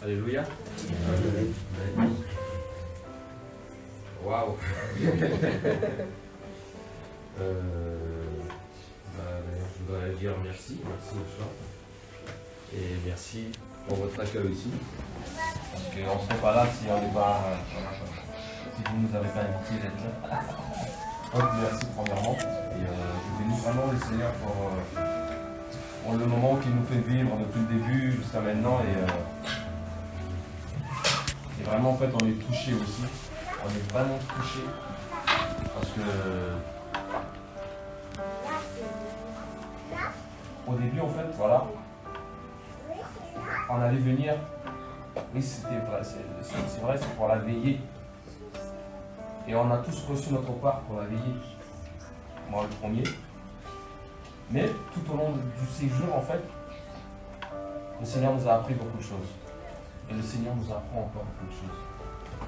Alléluia. Waouh. Je voudrais dire merci au soir. Et merci pour votre accueil aussi. Parce qu'on ne serait pas là si on n'est pas. Si vous ne nous avez pas invité d'être là. Donc merci premièrement. Et je bénis vraiment le Seigneur pour le moment qu'il nous fait vivre depuis le début jusqu'à maintenant. Et vraiment en fait on est touché aussi. On est vraiment touché. Parce que au début en fait, voilà, on allait venir, oui c'était vrai, c'est vrai, c'est pour la veiller. Et on a tous reçu notre part pour la veiller. Moi le premier. Mais tout au long du séjour en fait, le Seigneur nous a appris beaucoup de choses. Et le Seigneur nous apprend encore beaucoup de choses.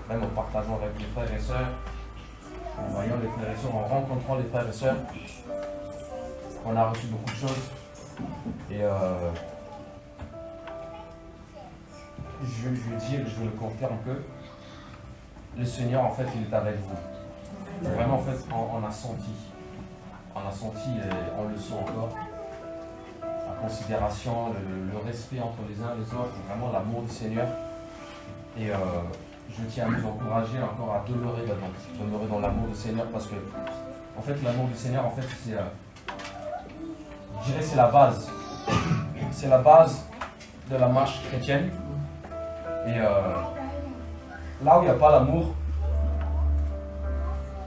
Même en partageant avec les frères et sœurs, en voyant les frères et sœurs, en rencontrant les frères et sœurs, on a reçu beaucoup de choses. Et je veux dire, je le confirme que le Seigneur en fait il est avec vous. Vraiment en fait on a senti et on le sent encore, la considération, le respect entre les uns et les autres, vraiment l'amour du Seigneur. Et je tiens à vous encourager encore à demeurer là-dedans, demeurer dans l'amour du Seigneur, parce que en fait l'amour du Seigneur en fait c'est je dirais c'est la base. C'est la base de la marche chrétienne. Et là où il n'y a pas l'amour,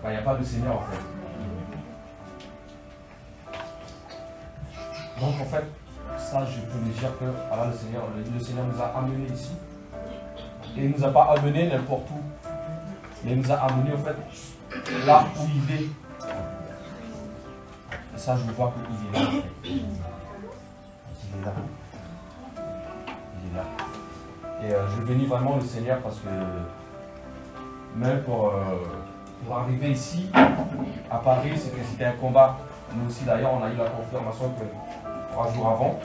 il n'y a pas le Seigneur en fait. Donc en fait, ça je peux le dire que voilà, le Seigneur nous a amenés ici. Et il ne nous a pas amenés n'importe où. Mais il nous a amenés en fait là où il est. Et ça je vois qu'il est là en fait. Il est là. Il est là. Et je bénis vraiment le Seigneur parce que même pour arriver ici, à Paris, c'était un combat. Nous aussi d'ailleurs, on a eu la confirmation que 3 jours avant.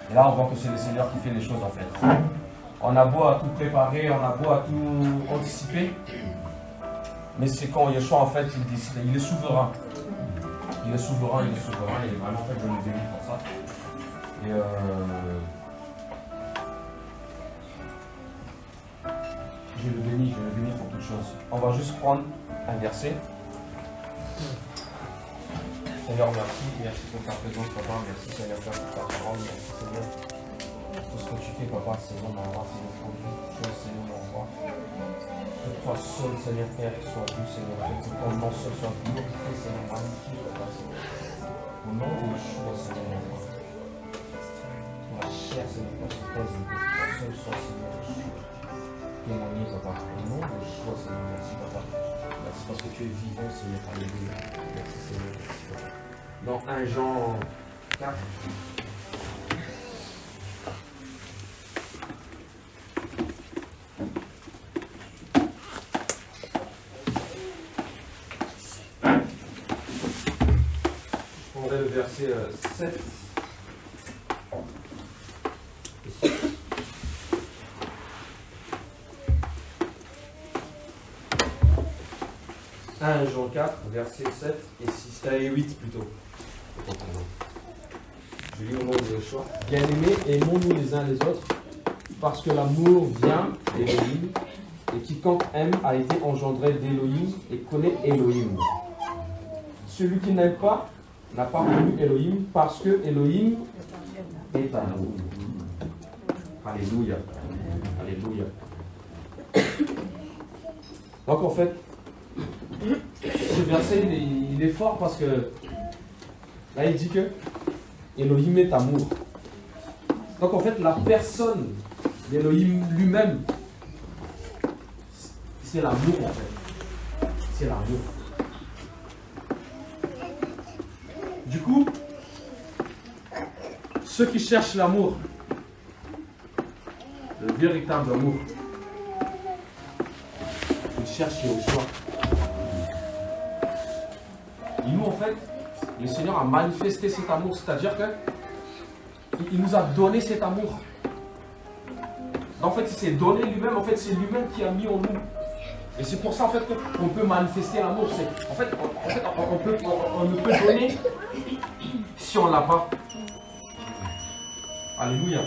Et là, on voit que c'est le Seigneur qui fait les choses en fait. On a beau à tout préparer, on a beau à tout anticiper. Mais c'est quand Yeshua en fait, il décide, il est souverain. Il est souverain, il est souverain. Et vraiment, en fait, je le bénis pour ça. Et je le bénis pour toutes choses. On va juste prendre un verset. Seigneur, merci pour ta présence, papa. Merci Seigneur pour ta parole. Merci Seigneur pour ce que tu fais, papa. Seigneur, m'envoie, Seigneur, pour toutes choses, Seigneur, m'envoie. Que toi seul, Seigneur, Père, sois vu, Seigneur. Que ton nom seul soit glorifié, Seigneur, magnifié, papa, Seigneur. Au nom de Yeshua, Seigneur, m'envoie. Que la chair, Seigneur, que se pèse, que toi seul soit, Seigneur, Yeshua. Témoigner, papa. Au nom de Yeshua, Seigneur, merci, papa. Merci parce que tu es vivant, Seigneur. Alléluia. Merci, Seigneur. Dans 1 Jean 4. Je prendrai le verset 7. 1 Jean 4, versets 7 et 6, et 8 plutôt. Je lis au nom de Yeshua. Bien-aimés, aimons-nous les uns les autres, parce que l'amour vient d'Élohim, et quiconque aime a été engendré d'Élohim et connaît Élohim. Celui qui n'aime pas n'a pas connu Élohim, parce que Élohim est amour. Alléluia. Alléluia. Donc en fait, ce verset il est fort parce que là il dit que Elohim est amour. Donc en fait la personne d'Elohim lui-même, c'est l'amour en fait. C'est l'amour. Du coup, ceux qui cherchent l'amour, le véritable amour, ils cherchent Yeshua. Et nous, en fait, le Seigneur a manifesté cet amour, c'est-à-dire qu'il nous a donné cet amour. Donc, en fait, il s'est donné lui-même. En fait, c'est lui-même qui a mis en nous. Et c'est pour ça, en fait, qu'on peut manifester l'amour. En fait, on ne peut donner si on ne l'a pas. Alléluia.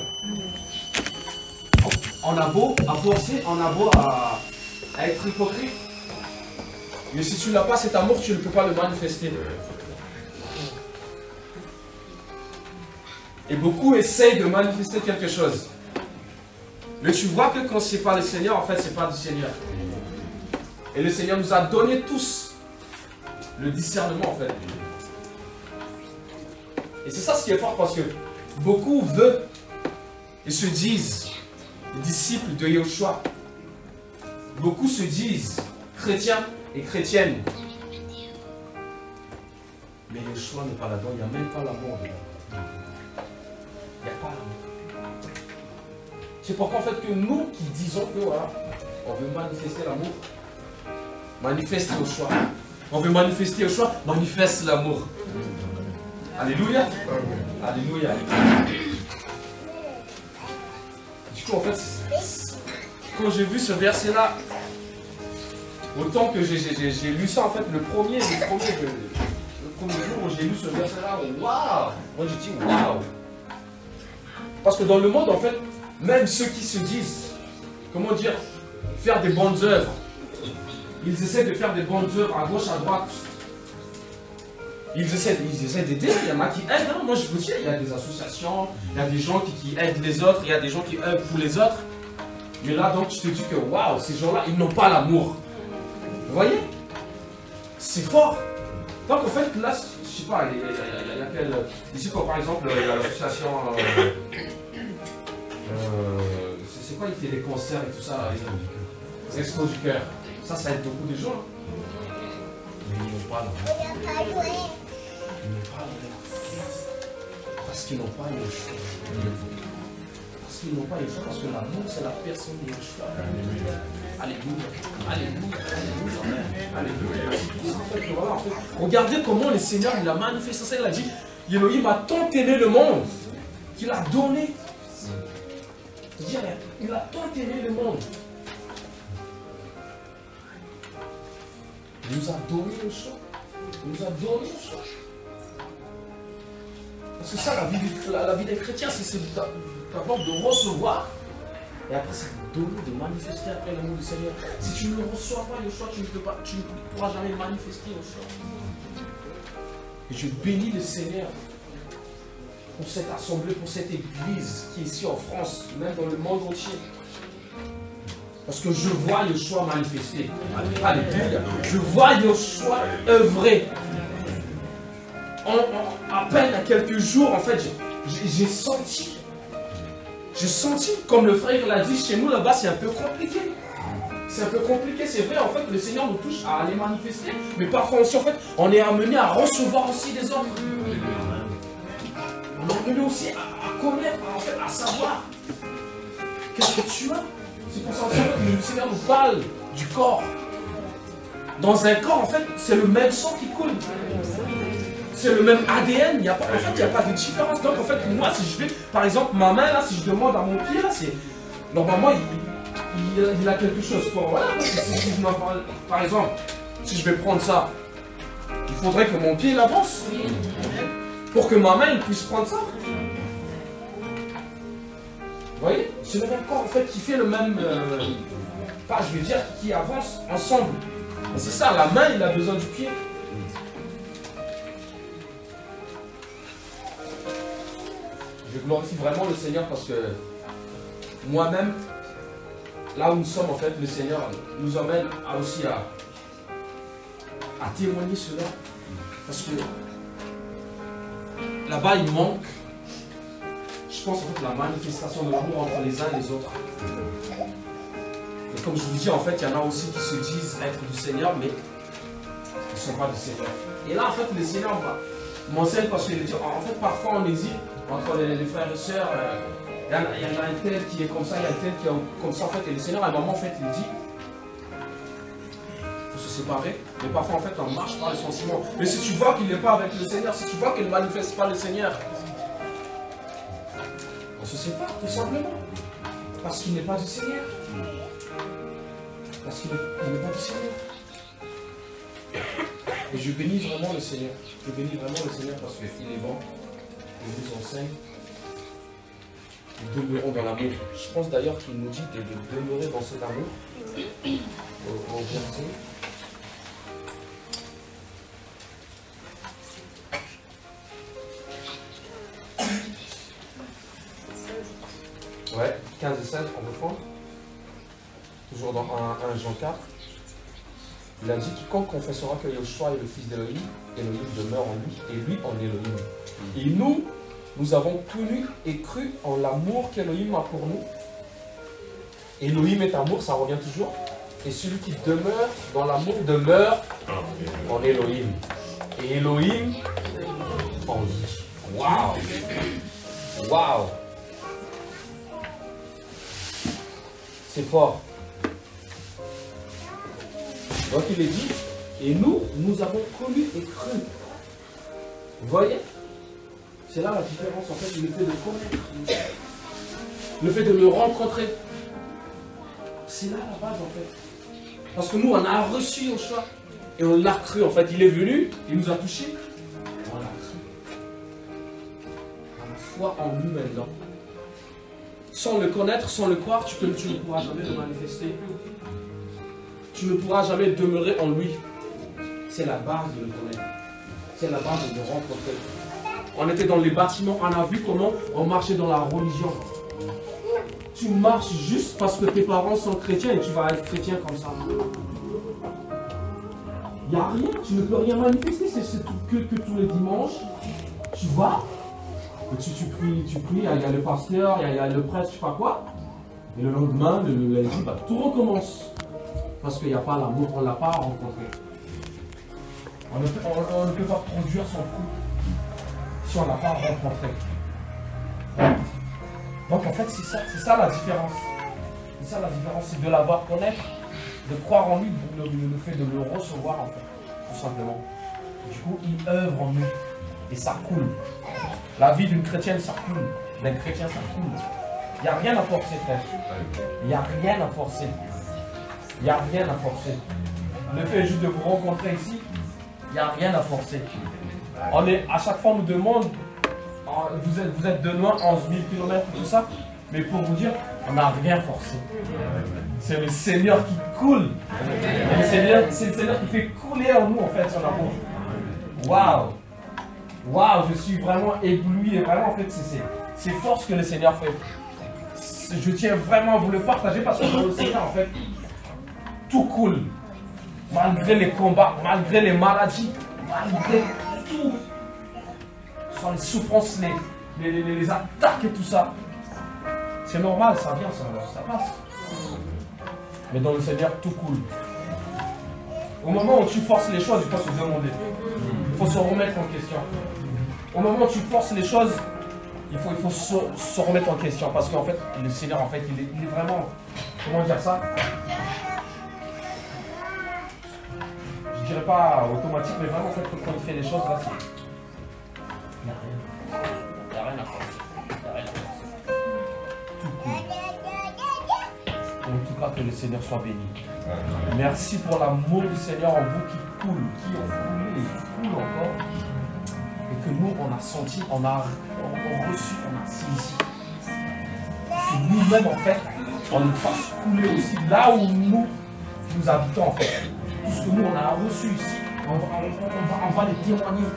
On a beau à forcer, on a beau à être hypocrite. Mais si tu n'as pas cet amour, tu ne peux pas le manifester. Et beaucoup essayent de manifester quelque chose. Mais tu vois que quand ce n'est pas le Seigneur, en fait, ce n'est pas du Seigneur. Et le Seigneur nous a donné tous le discernement, en fait. Et c'est ça ce qui est fort, parce que beaucoup veulent et se disent disciples de Yeshua. Beaucoup se disent chrétiens et chrétiennes. Mais Yeshua n'est pas là-dedans, il n'y a même pas l'amour dedans. Il n'y a pas l'amour. C'est pourquoi en fait que nous qui disons que voilà, on veut manifester l'amour, manifeste Yeshua. On veut manifester Yeshua, manifeste l'amour. Alléluia. Alléluia. Du coup en fait, quand j'ai vu ce verset-là, autant que j'ai lu ça en fait, le premier jour où j'ai lu ce verset-là, waouh! Moi j'ai dit waouh! Parce que dans le monde en fait, même ceux qui se disent, comment dire, faire des bonnes œuvres, ils essaient de faire des bonnes œuvres à gauche, à droite. Ils essaient d'aider, il y en a qui aident, hein. Moi je vous dis, il y a des associations, il y a des gens qui aident les autres, il y a des gens qui œuvrent pour les autres. Mais là donc je te dis que waouh, ces gens-là, ils n'ont pas l'amour. Vous voyez? C'est fort. Donc en fait là, je sais pas, il y a quel... Ici comme par exemple, il y a l'association... c'est quoi, il fait des concerts et tout ça, Expo du cœur. Ça aide beaucoup de gens. Mais ils n'ont pas l'amour. Ils n'ont pas l'amour. Parce qu'ils n'ont pas Yeshua. Parce qu'ils n'ont pas Yeshua. Parce que l'amour, c'est la personne de Yeshua. Alléluia. Alléluia. Alléluia. Voilà, en fait, regardez comment le Seigneur il a manifesté ça. Il a dit, Elohim a tant aimé le monde qu'il a donné. Il a tant aimé le monde. Il nous a donné le choix. Il nous a donné le choix. Parce que ça, la vie des chrétiens, c'est d'abord de recevoir. Et après, c'est de donner, de manifester après l'amour du Seigneur. Si tu ne reçois pas le choix, tu ne pourras jamais manifester le choix. Et je bénis le Seigneur pour cette assemblée, pour cette église qui est ici en France, même dans le monde entier. Parce que je vois Yeshua manifester. Alléluia. Je vois Yeshua œuvrer. À peine à quelques jours, en fait, j'ai senti. J'ai senti, comme le frère l'a dit, chez nous là-bas, c'est un peu compliqué. C'est un peu compliqué, c'est vrai, en fait, le Seigneur nous touche à aller manifester. Mais parfois aussi, en fait, on est amené à recevoir aussi des hommes. On est amené aussi à connaître, en fait, à savoir. Qu'est-ce que tu as? C'est pour ça que le Seigneur nous parle du corps. Dans un corps, en fait, c'est le même sang qui coule. C'est le même ADN. En fait, il n'y a pas de différence. Donc, en fait, moi, si je vais, par exemple, ma main, là, si je demande à mon pied, là, c'est... Normalement, il a quelque chose. Pour, voilà, par exemple, si je vais prendre ça, il faudrait que mon pied, il avance. Pour que ma main, il puisse prendre ça. Vous voyez? C'est le même corps en fait qui fait le même... Enfin, je veux dire, qui avance ensemble. C'est ça, la main, il a besoin du pied. Je glorifie vraiment le Seigneur parce que moi-même, là où nous sommes en fait, le Seigneur nous emmène aussi à témoigner cela. Parce que là-bas, il manque, je pense, en fait, la manifestation de l'amour entre les uns et les autres. Et comme je vous dis, en fait, il y en a aussi qui se disent être du Seigneur, mais ils ne sont pas du Seigneur. Et là, en fait, le Seigneur m'enseigne parce qu'il dit, en fait, parfois on hésite entre les frères et sœurs. Il y en a un tel qui est comme ça, il y a un tel qui est comme ça, en fait. Et le Seigneur, à un moment, en fait, il dit, il faut se séparer. Mais parfois, en fait, on marche par les sentiments. Mais si tu vois qu'il n'est pas avec le Seigneur, si tu vois qu'il ne manifeste pas le Seigneur, on se sépare, tout simplement. Parce qu'il n'est pas du Seigneur. Parce qu'il n'est pas du Seigneur. Et je bénis vraiment le Seigneur. Je bénis vraiment le Seigneur parce qu'il est bon. Il nous enseigne. Nous demeurons dans l'amour. Je pense d'ailleurs qu'il nous dit de demeurer dans cet amour. Au verset. Ouais, 15 et 16, on reprend. Toujours dans 1 Jean 4. Il a dit quiconque confessera que Yoshua est le fils d'Élohim, Élohim demeure en lui, et lui en Élohim. Et nous avons connu et cru en l'amour qu'Élohim a pour nous. Élohim est amour, ça revient toujours. Et celui qui demeure dans l'amour demeure en Élohim. Et Élohim en lui. Waouh! Waouh! C'est fort. Donc il est dit, et nous avons connu et cru. Vous voyez? C'est là la différence en fait, le fait de connaître, le fait de le rencontrer. C'est là la base en fait. Parce que nous on a reçu Yoshua et on l'a cru en fait. Il est venu, il nous a touchés, on l'a cru. On a la foi en nous maintenant. Sans le connaître, sans le croire, tu ne pourras jamais le manifester. Tu ne pourras jamais demeurer en lui. C'est la base de le connaître. C'est la base de le rencontrer. On était dans les bâtiments, on a vu comment on marchait dans la religion. Tu marches juste parce que tes parents sont chrétiens et tu vas être chrétien comme ça. Il n'y a rien, tu ne peux rien manifester, c'est que tous les dimanches, tu vas, tu pries, il y a le pasteur, il y a le prêtre, je ne sais pas quoi. Et le lendemain, le lundi, bah, tout recommence. Parce qu'il n'y a pas l'amour, on ne l'a pas rencontré. On ne peut pas produire son fruit si on ne l'a pas rencontré. Donc en fait, c'est ça la différence. C'est ça la différence, c'est de l'avoir connaître, de croire en lui, le fait de le recevoir en fait, tout simplement. Du coup, il œuvre en nous et ça coule. La vie d'une chrétienne, ça coule. D'un chrétien, ça coule. Il n'y a rien à forcer, frère. Il n'y a rien à forcer. Il n'y a rien à forcer. Le fait juste de vous rencontrer ici, il n'y a rien à forcer. À chaque fois, on nous demande, vous êtes de loin, 11 000 km, tout ça, mais pour vous dire, on n'a rien forcé. C'est le Seigneur qui coule. C'est le Seigneur qui fait couler en nous, en fait, son amour. Waouh! Waouh, je suis vraiment ébloui et vraiment, en fait, c'est fort ce que le Seigneur fait. Je tiens vraiment à vous le partager parce que dans le Seigneur, en fait, tout coule. Malgré les combats, malgré les maladies, malgré tout. Soit les souffrances, les attaques et tout ça. C'est normal, ça vient, ça passe. Mais dans le Seigneur, tout coule. Au moment où tu forces les choses, il faut se demander. Il faut se remettre en question. Au moment où tu forces les choses, il faut se remettre en question. Parce qu'en fait, le Seigneur, en fait, il est vraiment... Comment dire ça? Je dirais pas automatique, mais vraiment, en fait, quand il fait les choses, là, c'est... Il n'y a rien. Il n'y a rien à faire. Il n'y a rien à faire. Tout coule. En tout cas, que le Seigneur soit béni. Merci pour l'amour du Seigneur en vous qui coule, qui ont coulé et qui coule encore. Et que nous, on a senti, on a reçu, on a saisi. Que nous-mêmes, en fait, on nous fasse couler aussi là où nous habitons, en fait. Tout ce que nous, on a reçu ici, on va les témoigner.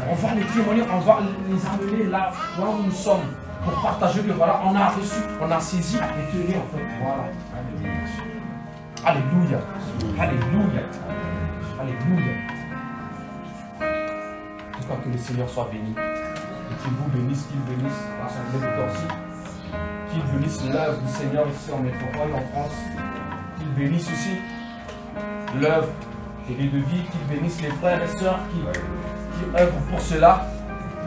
On va les témoigner, on va les amener là où nous sommes pour partager que voilà, on a reçu, on a saisi et tenir en fait. Voilà. Alléluia. Alléluia. Alléluia. En tout cas, que le Seigneur soit béni. Et qu'il vous bénisse, qu'il bénisse l'Assemblée de Torcy. Qu'il bénisse l'œuvre du Seigneur ici en métropole, en France. Qu'il bénisse aussi l'œuvre et les de vie. Qu'il bénisse les frères et sœurs qui œuvrent pour cela.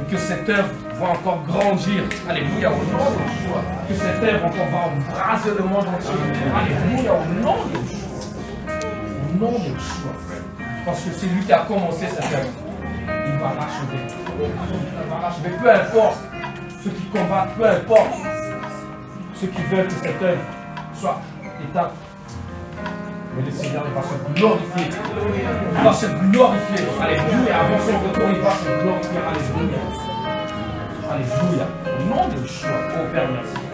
Et que cette œuvre va encore grandir. Alléluia, au nom de Yeshua. Que cette œuvre encore va embraser le monde entier. Alléluia, au nom de Yeshua. Au nom de Yeshua. Parce que c'est lui qui a commencé cette œuvre. Il va l'achever. Il va l'achever. Peu importe ceux qui combattent, peu importe ceux qui veulent que cette œuvre soit éteinte. Mais le Seigneur, il va se glorifier. Il va se glorifier. Alléluia. Avant son retour, il va se glorifier. Alléluia. Alléluia. Au nom de Yeshua. Oh Père, merci.